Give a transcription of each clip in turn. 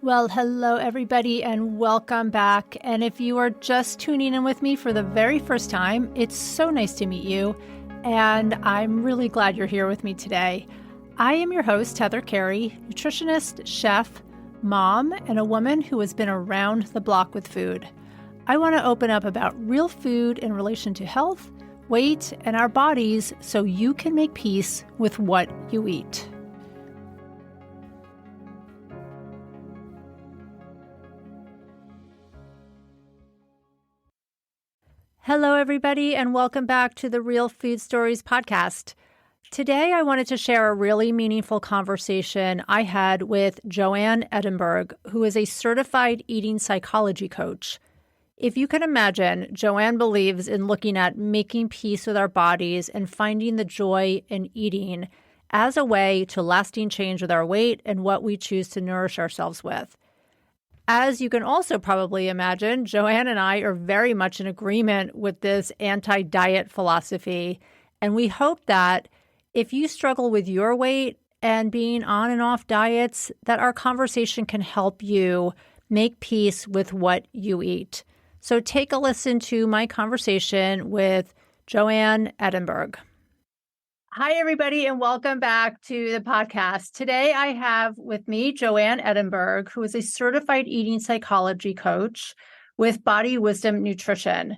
Well, hello, everybody, and welcome back. And if you are just tuning in with me for the very first time, it's so nice to meet you. And I'm really glad you're here with me today. I am your host, Heather Carey, nutritionist, chef, mom, and a woman who has been around the block with food. I want to open up about real food in relation to health, weight, and our bodies so you can make peace with what you eat. Hello, everybody, and welcome back to the Real Food Stories podcast. Today, I wanted to share a really meaningful conversation I had with Joanne Edinburgh, who is a certified eating psychology coach. If you can imagine, Joanne believes in looking at making peace with our bodies and finding the joy in eating as a way to lasting change with our weight and what we choose to nourish ourselves with. As you can also probably imagine, Joanne and I are very much in agreement with this anti-diet philosophy. And we hope that if you struggle with your weight and being on and off diets, that our conversation can help you make peace with what you eat. So take a listen to my conversation with Joanne Edinburgh. Hi, everybody, and welcome back to the podcast. Today, I have with me Joanne Edinburgh, who is a certified eating psychology coach with Body Wisdom Nutrition.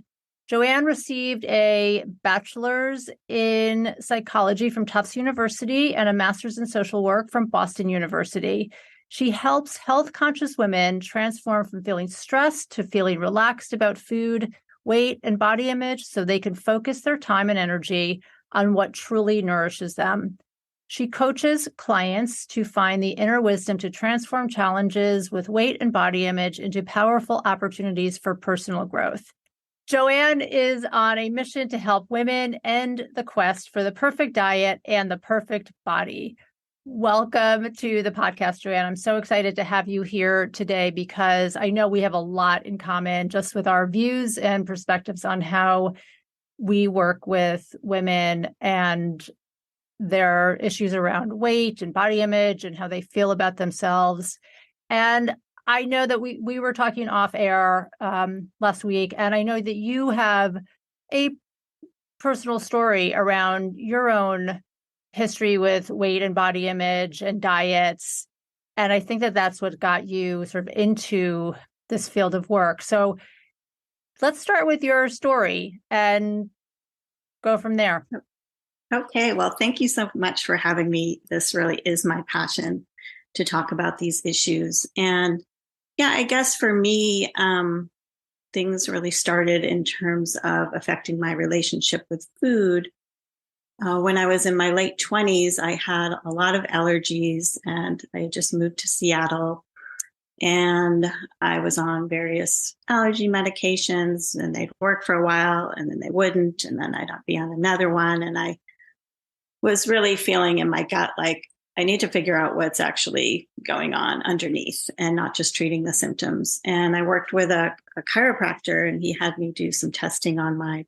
Joanne received a bachelor's in psychology from Tufts University and a master's in social work from Boston University. She helps health-conscious women transform from feeling stressed to feeling relaxed about food, weight, and body image so they can focus their time and energy on what truly nourishes them. She coaches clients to find the inner wisdom to transform challenges with weight and body image into powerful opportunities for personal growth. Joanne is on a mission to help women end the quest for the perfect diet and the perfect body. Welcome to the podcast, Joanne. I'm so excited to have you here today because I know we have a lot in common just with our views and perspectives on how we work with women and their issues around weight and body image and how they feel about themselves. And I know that we were talking off air last week, and I know that you have a personal story around your own history with weight and body image and diets. And I think that that's what got you sort of into this field of work. So let's start with your story and go from there. Okay, well, thank you so much for having me. This really is my passion to talk about these issues. And yeah, I guess for me, things really started in terms of affecting my relationship with food. When I was in my late 20s, I had a lot of allergies and I had just moved to Seattle. And I was on various allergy medications and they'd work for a while and then they wouldn't. And then I'd be on another one. And I was really feeling in my gut like I need to figure out what's actually going on underneath and not just treating the symptoms. And I worked with a chiropractor and he had me do some testing on my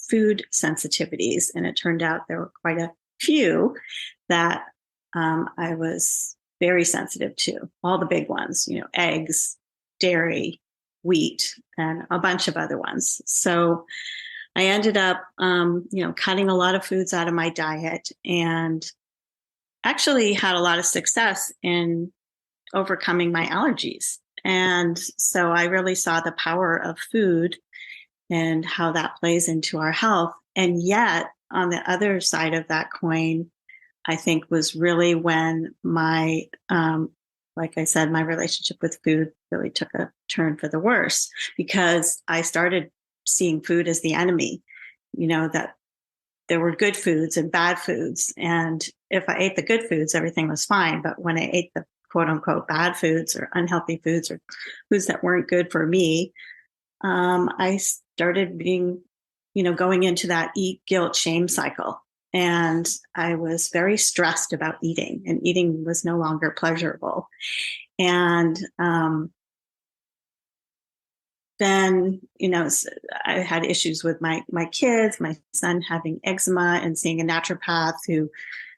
food sensitivities. And it turned out there were quite a few that I was very sensitive to, all the big ones, eggs, dairy, wheat, and a bunch of other ones. So I ended up, cutting a lot of foods out of my diet and actually had a lot of success in overcoming my allergies. And so I really saw the power of food and how that plays into our health. And yet on the other side of that coin, I think was really when my, like I said, my relationship with food really took a turn for the worse because I started seeing food as the enemy, that there were good foods and bad foods. And if I ate the good foods, everything was fine. But when I ate the quote unquote bad foods or unhealthy foods or foods that weren't good for me, I started being, going into that eat, guilt, shame cycle. And I was very stressed about eating, and eating was no longer pleasurable. And then, I had issues with my kids, my son having eczema, and seeing a naturopath who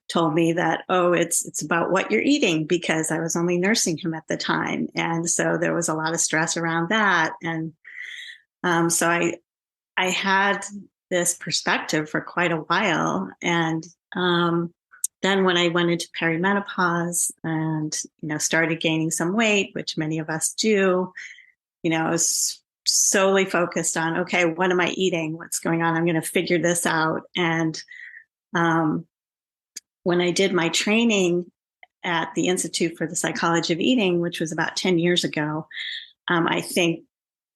told me that, oh, it's about what you're eating, because I was only nursing him at the time. And so there was a lot of stress around that. And so I had this perspective for quite a while. And then when I went into perimenopause and, started gaining some weight, which many of us do, I was solely focused on, okay, what am I eating? What's going on? I'm going to figure this out. And when I did my training at the Institute for the Psychology of Eating, which was about 10 years ago, I think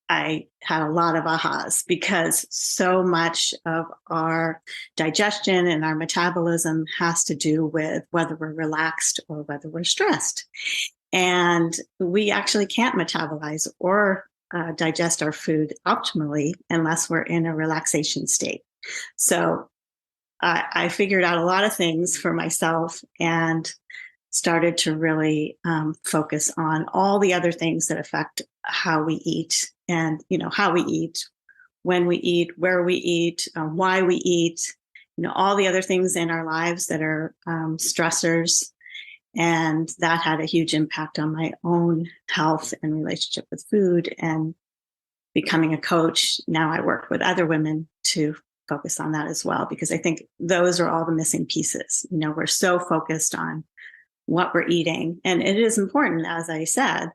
I had a lot of ahas, because so much of our digestion and our metabolism has to do with whether we're relaxed or whether we're stressed. And we actually can't metabolize or digest our food optimally unless we're in a relaxation state. So I figured out a lot of things for myself and started to really focus on all the other things that affect how we eat, and, how we eat, when we eat, where we eat, why we eat, all the other things in our lives that are stressors. And that had a huge impact on my own health and relationship with food. And becoming a coach, now I work with other women to focus on that as well, because I think those are all the missing pieces. We're so focused on what we're eating, and it is important, as I said,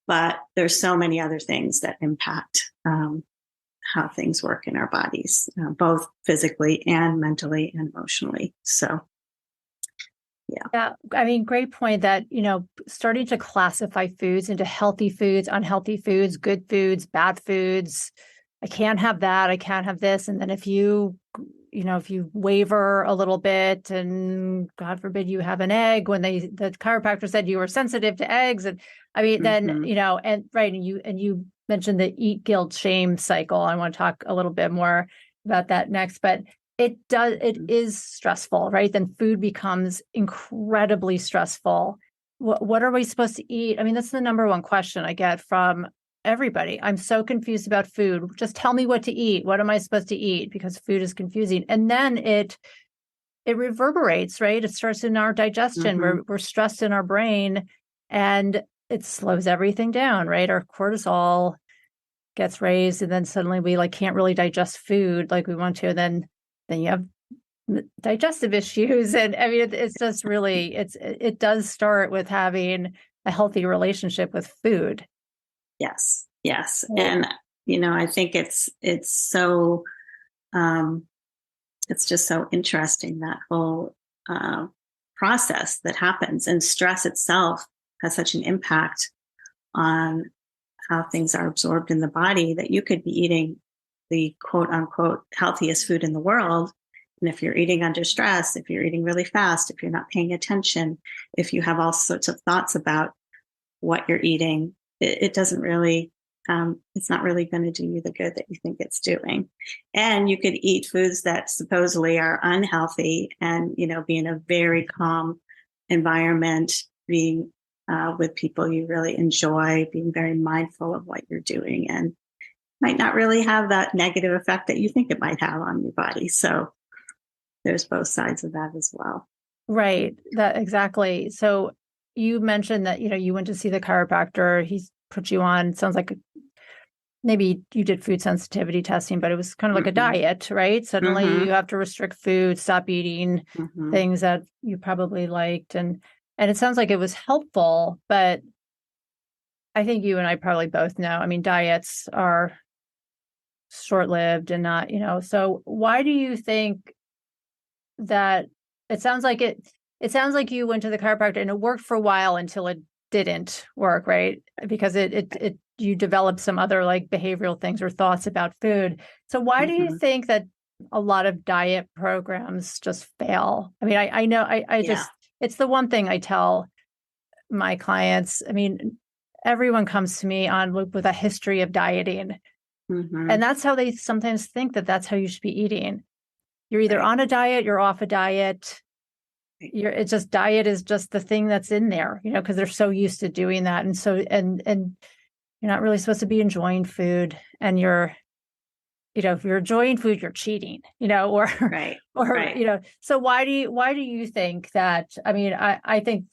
but there's so many other things that impact how things work in our bodies, both physically and mentally and emotionally. So, yeah. Yeah. I mean, great point that, starting to classify foods into healthy foods, unhealthy foods, good foods, bad foods. I can't have that. I can't have this. And then if you waver a little bit, and God forbid you have an egg, when the chiropractor said you were sensitive to eggs, and I mean, then, and right. And you mentioned the eat, guilt, shame cycle. I want to talk a little bit more about that next, but it is stressful, right? Then food becomes incredibly stressful. What are we supposed to eat? I mean, that's the number one question I get from everybody. I'm so confused about food. Just tell me what to eat. What am I supposed to eat? Because food is confusing. And then it reverberates, right? It starts in our digestion. We're stressed in our brain, and it slows everything down, right? Our cortisol gets raised, and then suddenly we can't really digest food like we want to. And then you have digestive issues. And I mean, it's just really, it does start with having a healthy relationship with food. Yes. And, I think it's so, it's just so interesting, that whole process that happens. And stress itself has such an impact on how things are absorbed in the body, that you could be eating the quote unquote healthiest food in the world. And if you're eating under stress, if you're eating really fast, if you're not paying attention, if you have all sorts of thoughts about what you're eating, it doesn't really, it's not really going to do you the good that you think it's doing. And you could eat foods that supposedly are unhealthy and, be in a very calm environment, being with people you really enjoy, being very mindful of what you're doing, and might not really have that negative effect that you think it might have on your body. So there's both sides of that as well. Right. That exactly. So you mentioned that, you went to see the chiropractor. He's put you on, sounds like maybe you did food sensitivity testing, but it was kind of like a diet, right? Suddenly you have to restrict food, stop eating things that you probably liked. And it sounds like it was helpful, but I think you and I probably both know, I mean, diets are short-lived and not, so why do you think that it sounds like you went to the chiropractor and it worked for a while until it didn't work, right? Because you developed some other behavioral things or thoughts about food. So why do you think that a lot of diet programs just fail? I mean, I know just, it's the one thing I tell my clients. I mean, everyone comes to me with a history of dieting. And that's how they sometimes think that that's how you should be eating. You're either on a diet, you're off a diet. It's just diet is just the thing that's in there, because they're so used to doing that. And so, and you're not really supposed to be enjoying food, and you're if you're enjoying food, you're cheating, or, Right. or, Right. so why do you think that? I mean, I think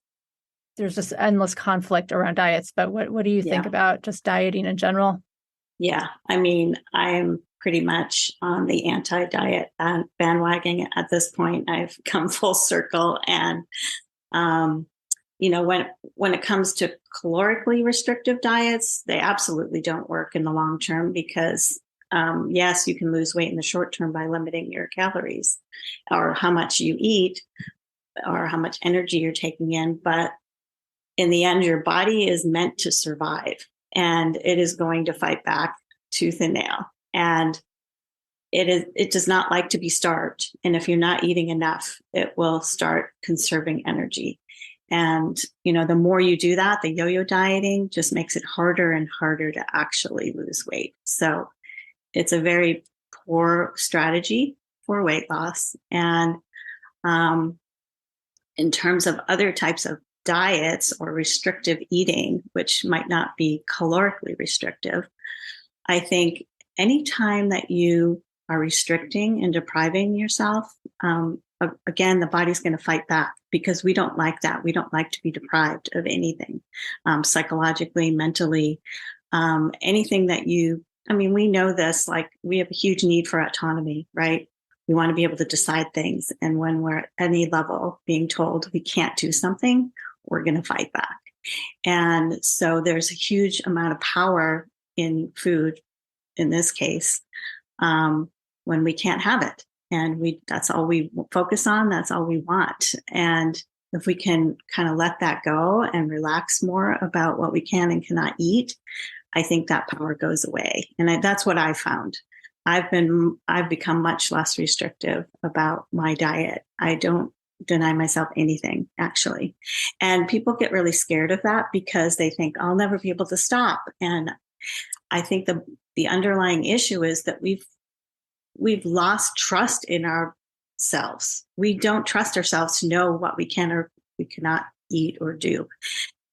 there's just endless conflict around diets, but what do you think Yeah. about just dieting in general? Yeah. I mean, I'm pretty much on the anti-diet bandwagon at this point. I've come full circle. And, um, when it comes to calorically restrictive diets, they absolutely don't work in the long term because, yes, you can lose weight in the short term by limiting your calories or how much you eat or how much energy you're taking in. But in the end, your body is meant to survive and it is going to fight back tooth and nail. And it does not like to be starved. And if you're not eating enough, it will start conserving energy. And, the more you do that, the yo-yo dieting just makes it harder and harder to actually lose weight. So it's a very poor strategy for weight loss. And in terms of other types of diets or restrictive eating, which might not be calorically restrictive, I think anytime that you are restricting and depriving yourself, again, the body's going to fight back because we don't like that. We don't like to be deprived of anything, psychologically, mentally, anything that we know this, like we have a huge need for autonomy, right? We want to be able to decide things. And when we're at any level being told we can't do something, we're going to fight back. And so there's a huge amount of power in food, in this case, when we can't have it. And that's all we focus on. That's all we want. And if we can kind of let that go and relax more about what we can and cannot eat, I think that power goes away. And that's what I found. I've become much less restrictive about my diet. I don't deny myself anything, actually. And people get really scared of that because they think I'll never be able to stop. And I think the underlying issue is that we've lost trust in ourselves. We don't trust ourselves to know what we can or we cannot eat or do.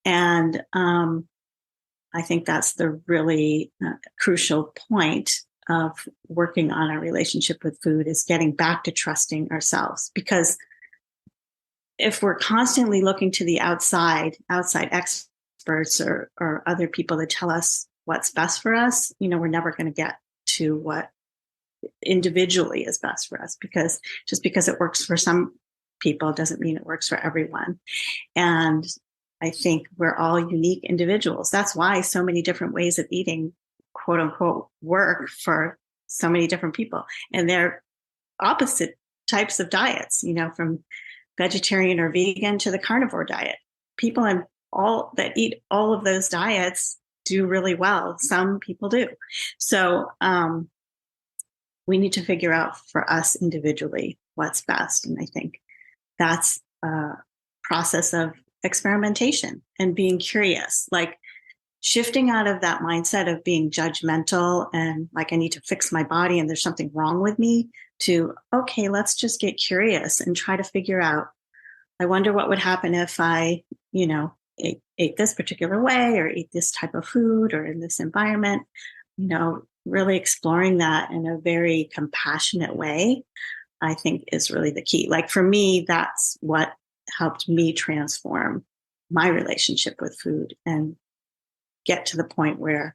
And I think that's the really crucial point of working on our relationship with food, is getting back to trusting ourselves. Because if we're constantly looking to the outside experts or other people to tell us what's best for us, we're never going to get to what individually is best for us, because just because it works for some people doesn't mean it works for everyone. And I think we're all unique individuals. That's why so many different ways of eating, quote unquote, work for so many different people. And they're opposite types of diets, from vegetarian or vegan to the carnivore diet. People that eat all of those diets do really well. Some people do. So we need to figure out for us individually what's best. And I think that's a process of experimentation and being curious, like shifting out of that mindset of being judgmental and like I need to fix my body and there's something wrong with me, to, okay, let's just get curious and try to figure out, I wonder what would happen if I, ate this particular way or eat this type of food or in this environment, really exploring that in a very compassionate way, I think is really the key. Like for me, that's what helped me transform my relationship with food and get to the point where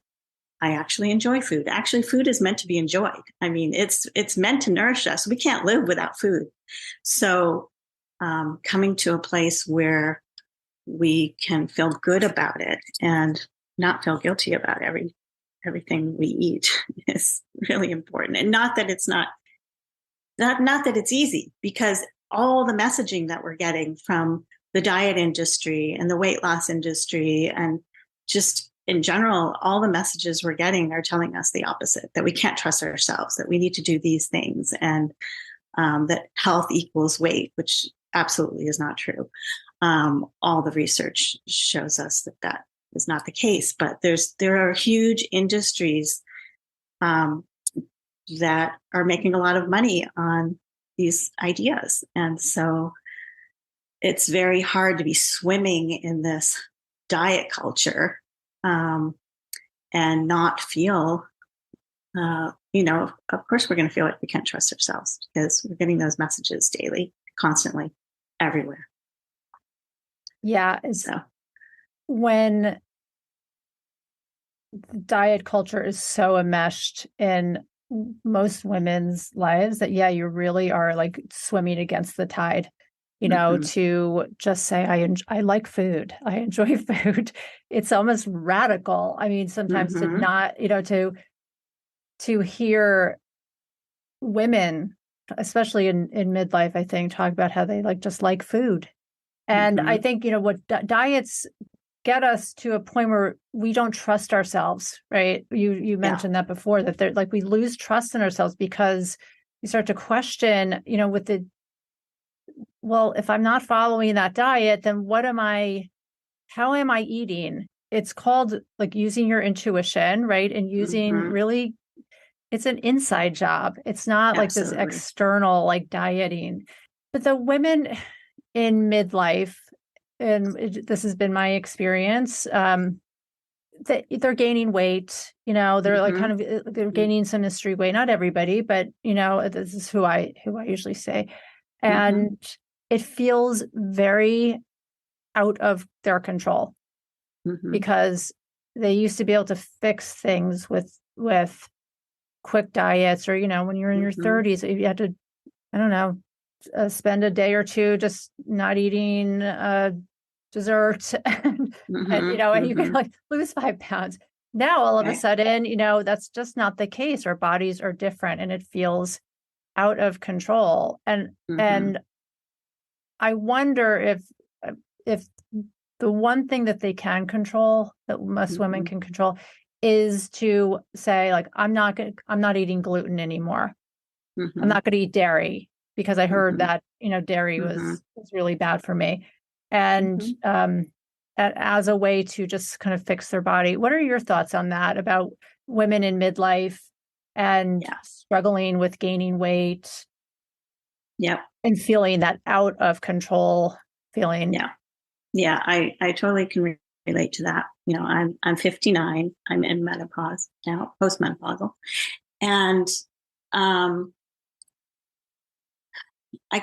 I actually enjoy food. Actually, food is meant to be enjoyed. I mean, it's meant to nourish us. We can't live without food. So coming to a place where we can feel good about it and not feel guilty about everything we eat is really important. And not that it's not that it's easy, because all the messaging that we're getting from the diet industry and the weight loss industry and just in general, all the messages we're getting are telling us the opposite, that we can't trust ourselves, that we need to do these things, and that health equals weight, which absolutely is not true. All the research shows us that is not the case, but there are huge industries that are making a lot of money on these ideas. And so it's very hard to be swimming in this diet culture and not feel of course we're going to feel like we can't trust ourselves because we're getting those messages daily, constantly, everywhere. Yeah. So, When diet culture is so enmeshed in most women's lives that, yeah, you really are like swimming against the tide, to just say, I like food. I enjoy food. It's almost radical. I mean, sometimes to not, to hear women, especially in midlife, I think, talk about how they just like food. And I think, what diets get us to a point where we don't trust ourselves, right? You mentioned that before, that they're we lose trust in ourselves because we start to question, well, if I'm not following that diet, then how am I eating? It's called using your intuition, right? And using really, it's an inside job. It's not this Absolutely. external dieting. But the women in midlife, and this has been my experience, they're gaining weight, they're kind of, they're gaining some mystery weight. Not everybody, but this is who I usually say. And it feels very out of their control because they used to be able to fix things with quick diets, or when you're in your 30s, you had to, I don't know, spend a day or two just not eating dessert, and you can lose 5 pounds. Now all of a sudden, that's just not the case. Our bodies are different, and it feels out of control. And I wonder if the one thing that they can control, that most women can control, is to say, I'm not eating gluten anymore. I'm not going to eat dairy because I heard that, dairy was really bad for me. And as a way to just kind of fix their body. What are your thoughts on that, about women in midlife and struggling with gaining weight? Yep. And feeling that out of control feeling. Yeah. I totally can relate to that. I'm 59. I'm in menopause now, postmenopausal. And I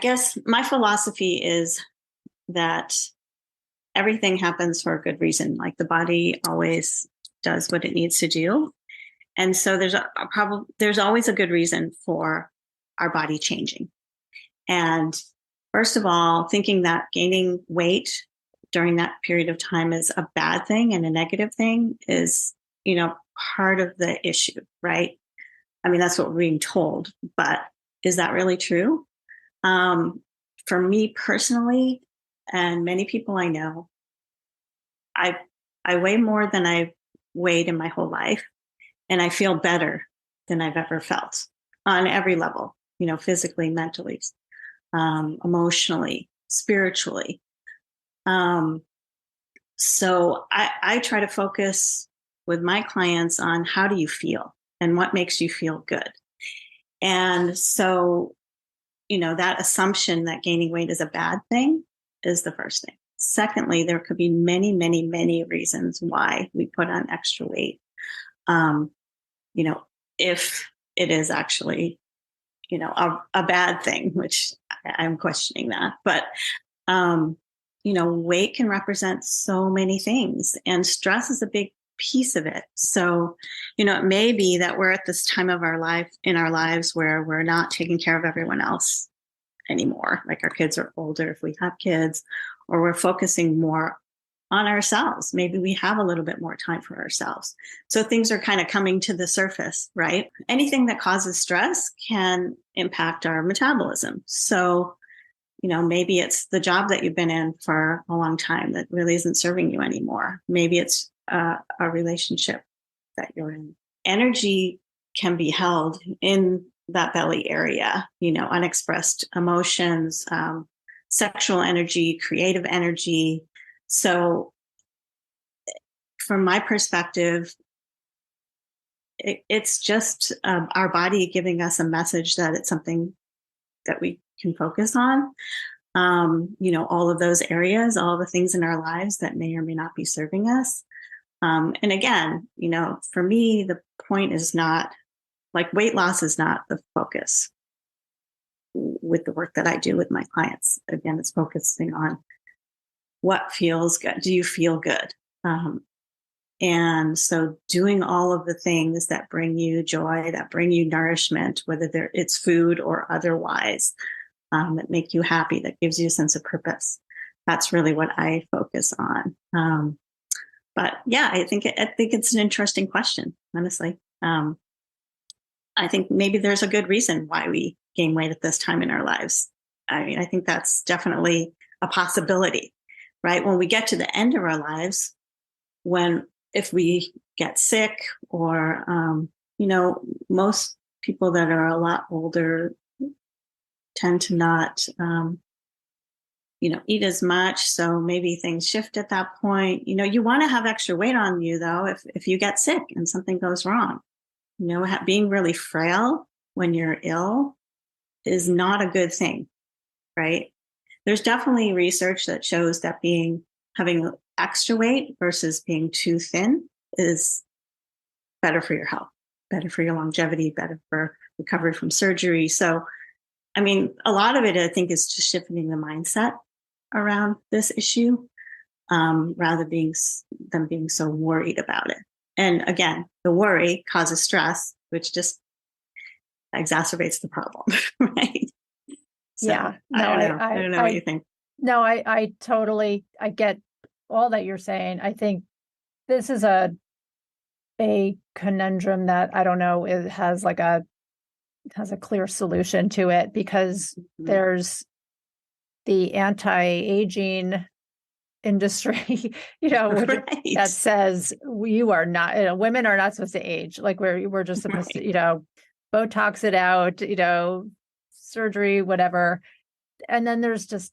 guess my philosophy is that everything happens for a good reason. Like the body always does what it needs to do. And so there's always a good reason for our body changing. And first of all, thinking that gaining weight during that period of time is a bad thing and a negative thing is, part of the issue, right? I mean, that's what we're being told, but is that really true? For me personally, and many people I know, I weigh more than I've weighed in my whole life, and I feel better than I've ever felt on every level, physically, mentally, emotionally, spiritually. So I try to focus with my clients on how do you feel and what makes you feel good. And so, that assumption that gaining weight is a bad thing is the first thing. Secondly, there could be many, many, many reasons why we put on extra weight. If it is actually, a bad thing, which I'm questioning that, but, weight can represent so many things, and stress is a big piece of it. So, it may be that we're at this time of our lives where we're not taking care of everyone else anymore. Like our kids are older, if we have kids, or we're focusing more on ourselves. Maybe we have a little bit more time for ourselves. So things are kind of coming to the surface, right? Anything that causes stress can impact our metabolism. So, maybe it's the job that you've been in for a long time that really isn't serving you anymore. Maybe it's a relationship that you're in. Energy can be held in that belly area, unexpressed emotions, sexual energy, creative energy. So from my perspective, it's just our body giving us a message that it's something that we can focus on. All of those areas, all the things in our lives that may or may not be serving us. And again, for me, the point is not like weight loss is not the focus with the work that I do with my clients. Again, it's focusing on what feels good. Do you feel good? And so doing all of the things that bring you joy, that bring you nourishment, whether it's food or otherwise, that make you happy, that gives you a sense of purpose. That's really what I focus on. But yeah, I think it's an interesting question, honestly. I think maybe there's a good reason why we gain weight at this time in our lives. I mean, I think that's definitely a possibility, right? When we get to the end of our lives, if we get sick or, most people that are a lot older tend to not, eat as much. So maybe things shift at that point. You want to have extra weight on you, though, if you get sick and something goes wrong. Being really frail when you're ill is not a good thing, right? There's definitely research that shows that having extra weight versus being too thin is better for your health, better for your longevity, better for recovery from surgery. So, I mean, a lot of it, I think, is just shifting the mindset around this issue, rather than being so worried about it. And again, the worry causes stress, which just exacerbates the problem, right? So, Yeah. No, I don't know what you think. No, I totally, I get all that you're saying. I think this is a conundrum that I don't know, it has a clear solution to it, because there's the anti-aging industry, Right. that says you are not, women are not supposed to age. Like we're just supposed Right. to, Botox it out, surgery, whatever. And then there's just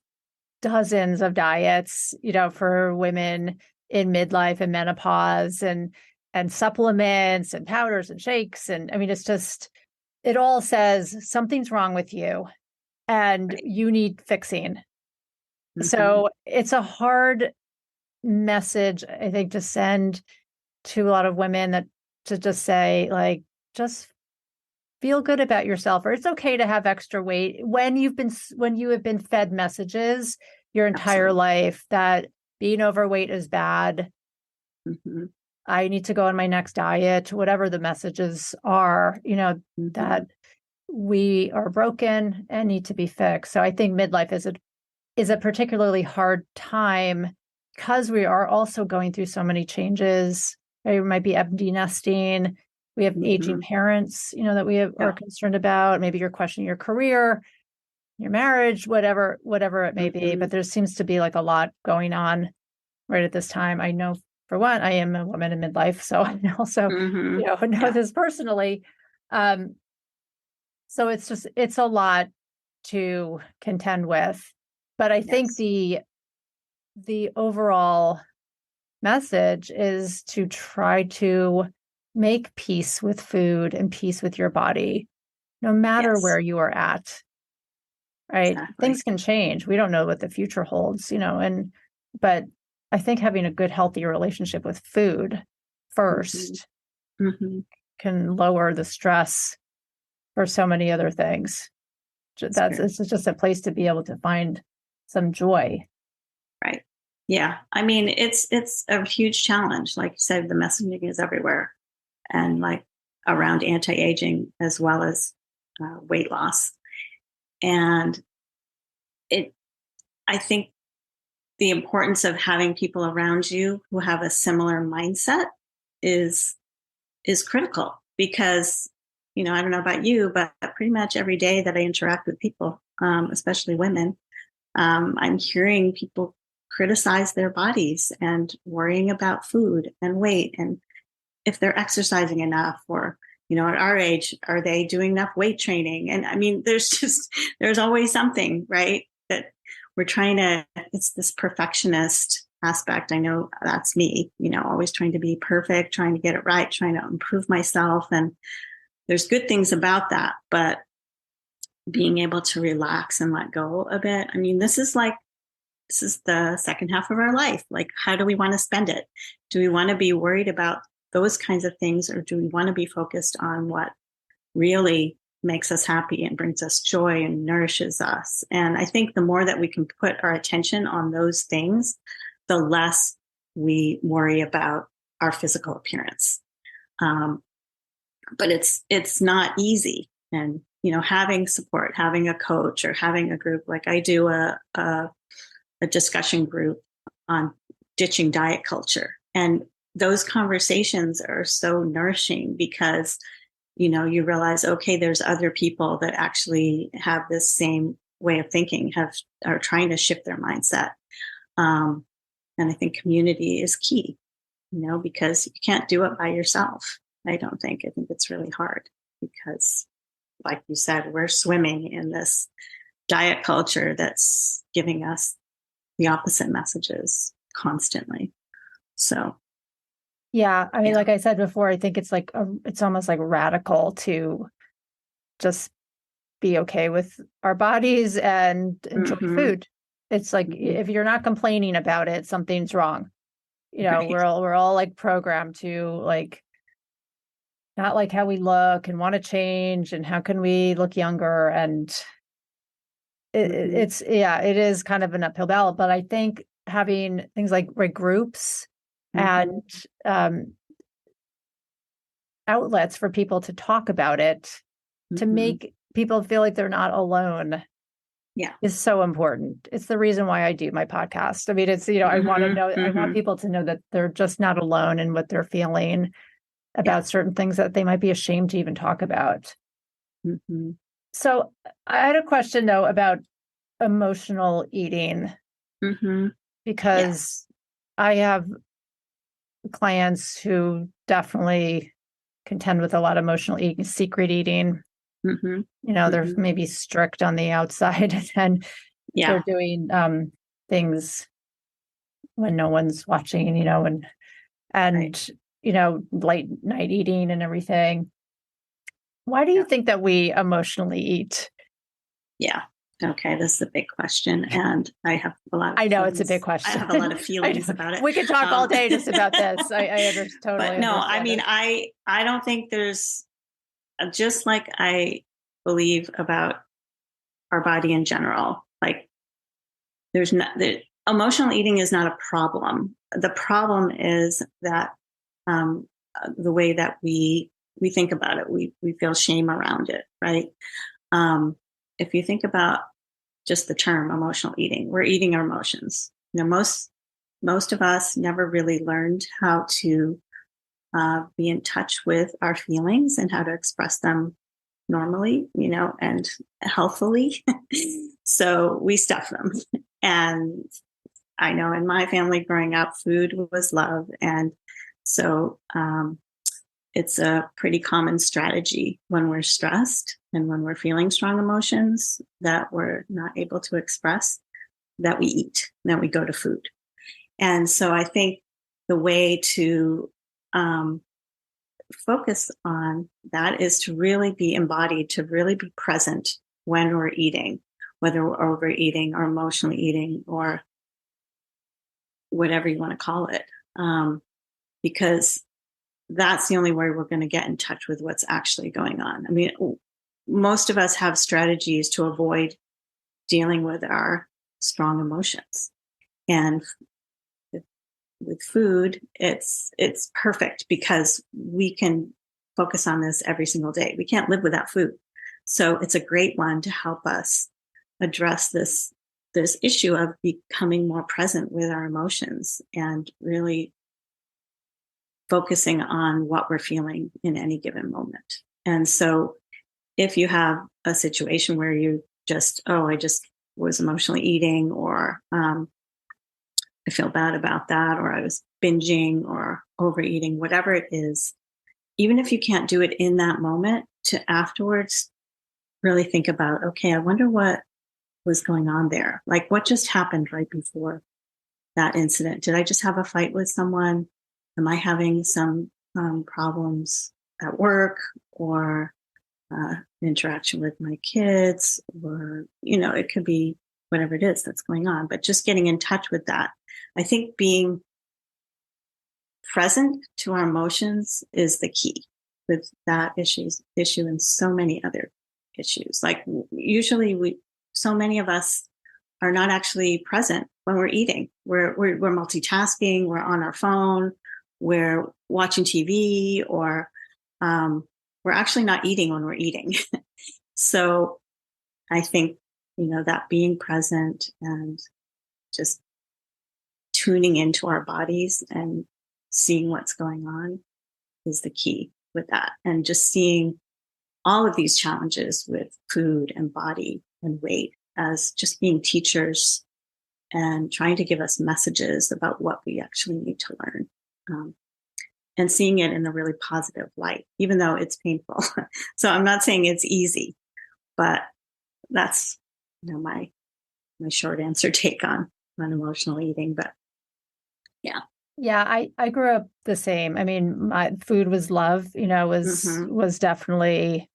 dozens of diets, for women in midlife and menopause, and supplements and powders and shakes. And I mean, it all says something's wrong with you and Right. you need fixing. Mm-hmm. So it's a hard message, I think, to send to a lot of women, that to just say, like, just feel good about yourself, or it's okay to have extra weight when you have been fed messages your entire Absolutely. life that being overweight is bad. Mm-hmm. I need to go on my next diet, whatever the messages are, Mm-hmm. that we are broken and need to be fixed. So I think midlife is a particularly hard time, because we are also going through so many changes. Right? We might be empty nesting. We have aging parents, that we are concerned about. Maybe you're questioning your career, your marriage, whatever it may be. But there seems to be like a lot going on right at this time. I know, for one, I am a woman in midlife, so I also, know this personally. So it's a lot to contend with. But I think the overall message is to try to make peace with food and peace with your body, no matter where you are at. Right? Exactly. Things can change. We don't know what the future holds, but I think having a good, healthy relationship with food first can lower the stress for so many other things. It's just a place to be able to find some joy. Right. Yeah. I mean, it's a huge challenge. Like you said, the messaging is everywhere, and like around anti-aging as well as weight loss. And I think the importance of having people around you who have a similar mindset is critical, because, I don't know about you, but pretty much every day that I interact with people, especially women, I'm hearing people criticize their bodies and worrying about food and weight, and if they're exercising enough, or, at our age, are they doing enough weight training? And I mean, there's always something, right? That we're it's this perfectionist aspect. I know that's me, always trying to be perfect, trying to get it right, trying to improve myself. And there's good things about that, but being able to relax and let go a bit. I mean, this is the second half of our life. Like, how do we want to spend it? Do we want to be worried about those kinds of things, or do we want to be focused on what really makes us happy and brings us joy and nourishes us. And I think the more that we can put our attention on those things, the less we worry about our physical appearance. But it's not easy. And, having support, having a coach or having a group, like I do a discussion group on ditching diet culture. And those conversations are so nourishing because, you realize, okay, there's other people that actually have this same way of thinking, are trying to shift their mindset. And I think community is key, because you can't do it by yourself. I think it's really hard because, like you said, we're swimming in this diet culture that's giving us the opposite messages constantly. So, yeah, I mean, like I said before, I think it's it's almost like radical to just be okay with our bodies and enjoy food. It's like, if you're not complaining about it, something's wrong. Right. we're all like programmed to like not like how we look and want to change and how can we look younger, and it is kind of an uphill battle. But I think having things like groups and outlets for people to talk about it, to make people feel like they're not alone, is so important. It's the reason why I do my podcast. I mean, it's, I want to know, I want people to know that they're just not alone in what they're feeling about certain things that they might be ashamed to even talk about. So I had a question though about emotional eating, because I have clients who definitely contend with a lot of emotional eating, secret eating. They're maybe strict on the outside and they're doing things when no one's watching, and late night eating and everything. Why do you think that we emotionally eat? Yeah. Okay, this is a big question, and I have a lot of I know it's a big question. I have a lot of feelings about it. We could talk all day just about this. I totally but no, understand I mean, it. I don't think there's, just like I believe about our body in general, like emotional eating is not a problem. The problem is that the way that we think about it, we feel shame around it, right? If you think about just the term emotional eating, we're eating our emotions. Most of us never really learned how to be in touch with our feelings and how to express them normally, and healthfully. So we stuff them. And I know in my family growing up, food was love. And so it's a pretty common strategy when we're stressed and when we're feeling strong emotions that we're not able to express, that we eat, that we go to food. And so I think the way to focus on that is to really be embodied, to really be present when we're eating, whether we're overeating or emotionally eating or whatever you want to call it, because that's the only way we're going to get in touch with what's actually going on. I mean, most of us have strategies to avoid dealing with our strong emotions. And with food, it's perfect because we can focus on this every single day. We can't live without food. So it's a great one to help us address this issue of becoming more present with our emotions and really focusing on what we're feeling in any given moment. And so if you have a situation where you I just was emotionally eating, or I feel bad about that, or I was binging or overeating, whatever it is, even if you can't do it in that moment, to afterwards really think about, okay, I wonder what was going on there. Like, what just happened right before that incident? Did I just have a fight with someone? Am I having some problems at work, or interaction with my kids, or, it could be whatever it is that's going on, but just getting in touch with that. I think being present to our emotions is the key. with that issue and so many other issues. Like usually so many of us are not actually present when we're eating. We're multitasking. We're on our phone. We're watching TV, or we're actually not eating when we're eating. So I think, that being present and just tuning into our bodies and seeing what's going on is the key with that. And just seeing all of these challenges with food and body and weight as just being teachers and trying to give us messages about what we actually need to learn. And seeing it in a really positive light, even though it's painful. So I'm not saying it's easy, but that's, my short answer take on emotional eating. But yeah. Yeah, I grew up the same. I mean, my food was love, was definitely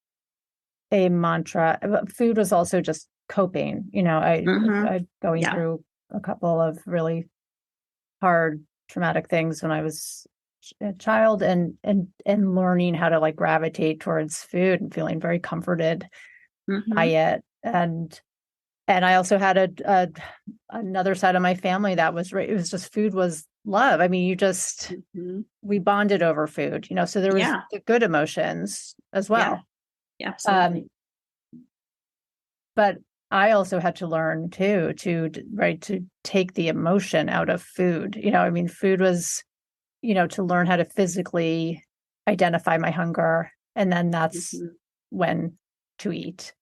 a mantra. But food was also just coping. I going through a couple of really hard, traumatic things when I was a child, and learning how to like gravitate towards food and feeling very comforted by it. And I also had another side of my family that was, it was just food was love. I mean, we bonded over food, so there was the good emotions as well. Yeah, absolutely. But I also had to learn too, to take the emotion out of food. I mean, food was, to learn how to physically identify my hunger. And then that's when to eat.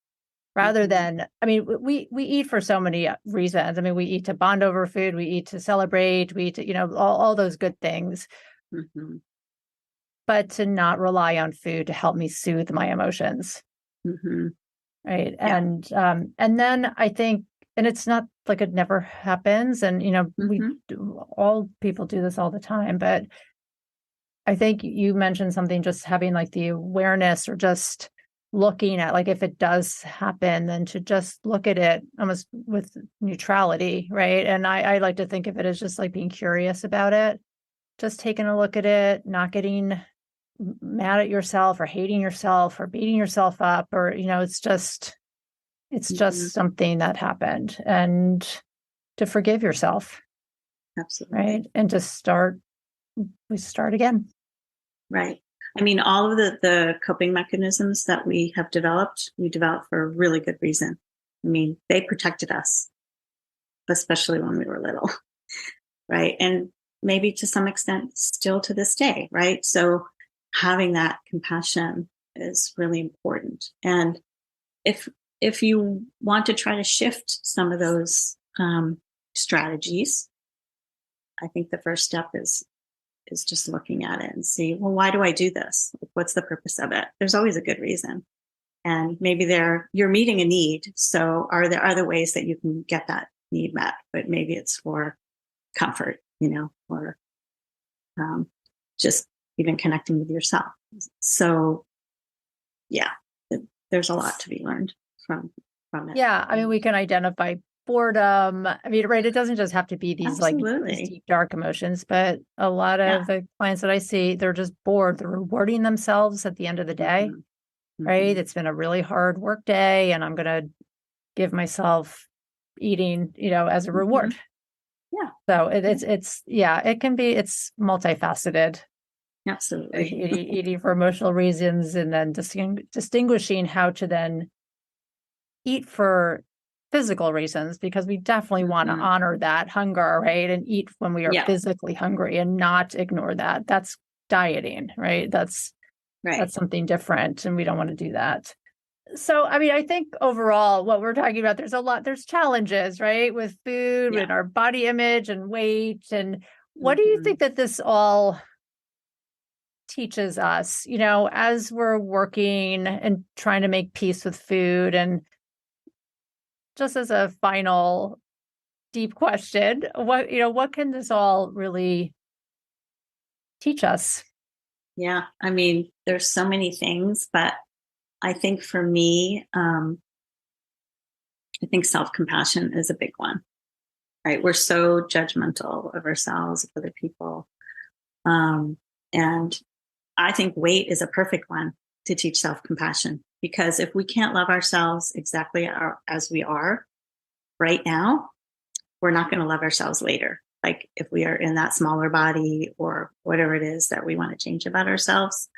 Rather than, I mean, we eat for so many reasons. I mean, we eat to bond over food, we eat to celebrate, we eat to, all those good things. But to not rely on food to help me soothe my emotions. Right. Yeah. And then I think, and it's not like it never happens. And, all people do this all the time. But I think you mentioned something, just having like the awareness, or just looking at, like, if it does happen, then to just look at it almost with neutrality, right? And I like to think of it as just like being curious about it, just taking a look at it, not getting mad at yourself or hating yourself or beating yourself up, or, it's just something that happened, and to forgive yourself. Absolutely. Right. And just start again. Right. I mean, all of the coping mechanisms that we developed for a really good reason. I mean, they protected us, especially when we were little, right? And maybe to some extent still to this day, right? So having that compassion is really important. And if you want to try to shift some of those strategies, I think the first step is just looking at it and see, well, why do I do this? What's the purpose of it? There's always a good reason. And maybe you're meeting a need. So are there other ways that you can get that need met? But maybe it's for comfort, or just even connecting with yourself. So yeah, there's a lot to be learned from it. Yeah. I mean, we can identify boredom. I mean, right. It doesn't just have to be these these deep, dark emotions, but a lot of the clients that I see, they're just bored. They're rewarding themselves at the end of the day, right? It's been a really hard work day, and I'm going to give myself eating, as a reward. Yeah. So it's multifaceted. Absolutely. Eating for emotional reasons, and then distinguishing how to then eat for physical reasons, because we definitely want to honor that hunger, right? And eat when we are physically hungry, and not ignore that. That's dieting, right? That's something different, and we don't want to do that. So, I mean, I think overall what we're talking about, there's challenges, right? With food and our body image and weight. And what do you think that this all teaches us, as we're working and trying to make peace with food? And just as a final deep question, what can this all really teach us? Yeah. I mean, there's so many things, but I think for me, I think self-compassion is a big one, right? We're so judgmental of ourselves, of other people. And I think weight is a perfect one to teach self-compassion, because if we can't love ourselves exactly as we are right now, we're not going to love ourselves later. Like if we are in that smaller body or whatever it is that we want to change about ourselves,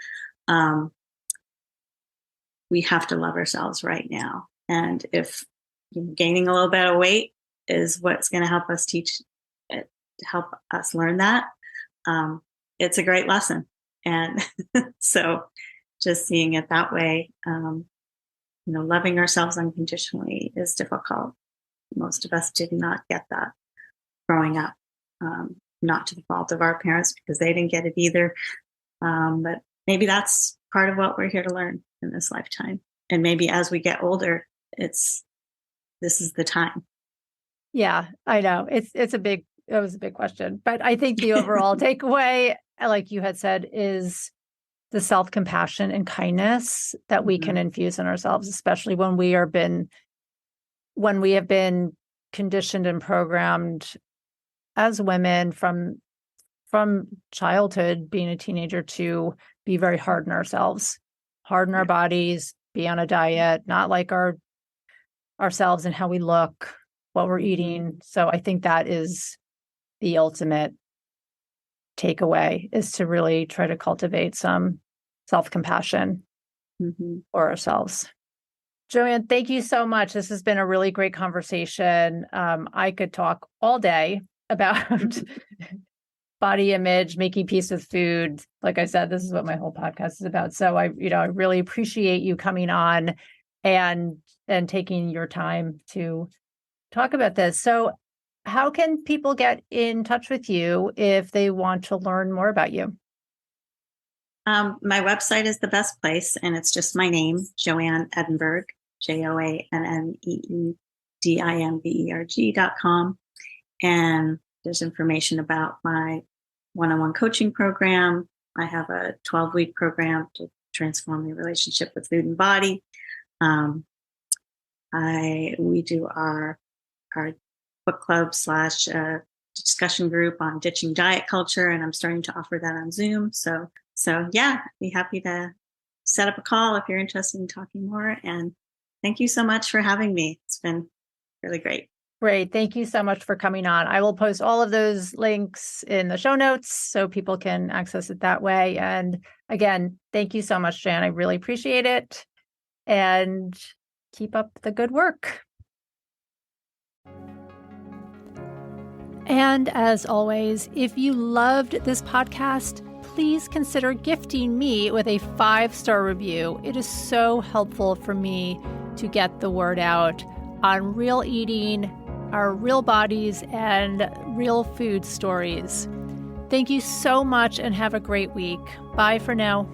we have to love ourselves right now. And if gaining a little bit of weight is what's going to help us learn that, it's a great lesson. And so just seeing it that way, loving ourselves unconditionally is difficult. Most of us did not get that growing up, not to the fault of our parents because they didn't get it either. But maybe that's part of what we're here to learn in this lifetime. And maybe as we get older, this is the time. Yeah, I know. It was a big question, but I think the overall takeaway, like you had said, is the self-compassion and kindness that we can infuse in ourselves, especially when we have been conditioned and programmed as women from childhood, being a teenager, to be very hard on ourselves, hard on our bodies, be on a diet, not like ourselves and how we look, what we're eating. So I think that is the ultimate takeaway, is to really try to cultivate some self-compassion for ourselves. Joanne, thank you so much. This has been a really great conversation. I could talk all day about body image, making peace with food. Like I said, this is what my whole podcast is about. So I really appreciate you coming on and taking your time to talk about this. So how can people get in touch with you if they want to learn more about you? My website is the best place, and it's just my name, Joanne Edinburgh, JoanneEdinberg.com. And there's information about my one-on-one coaching program. I have a 12-week program to transform your relationship with food and body. We do our book club / discussion group on ditching diet culture, and I'm starting to offer that on Zoom. So yeah, be happy to set up a call if you're interested in talking more. And thank you so much for having me. It's been really great. Great. Thank you so much for coming on. I will post all of those links in the show notes so people can access it that way. And again, thank you so much, Jan. I really appreciate it. And keep up the good work. And as always, if you loved this podcast, please consider gifting me with a 5-star review. It is so helpful for me to get the word out on real eating, our real bodies, and real food stories. Thank you so much and have a great week. Bye for now.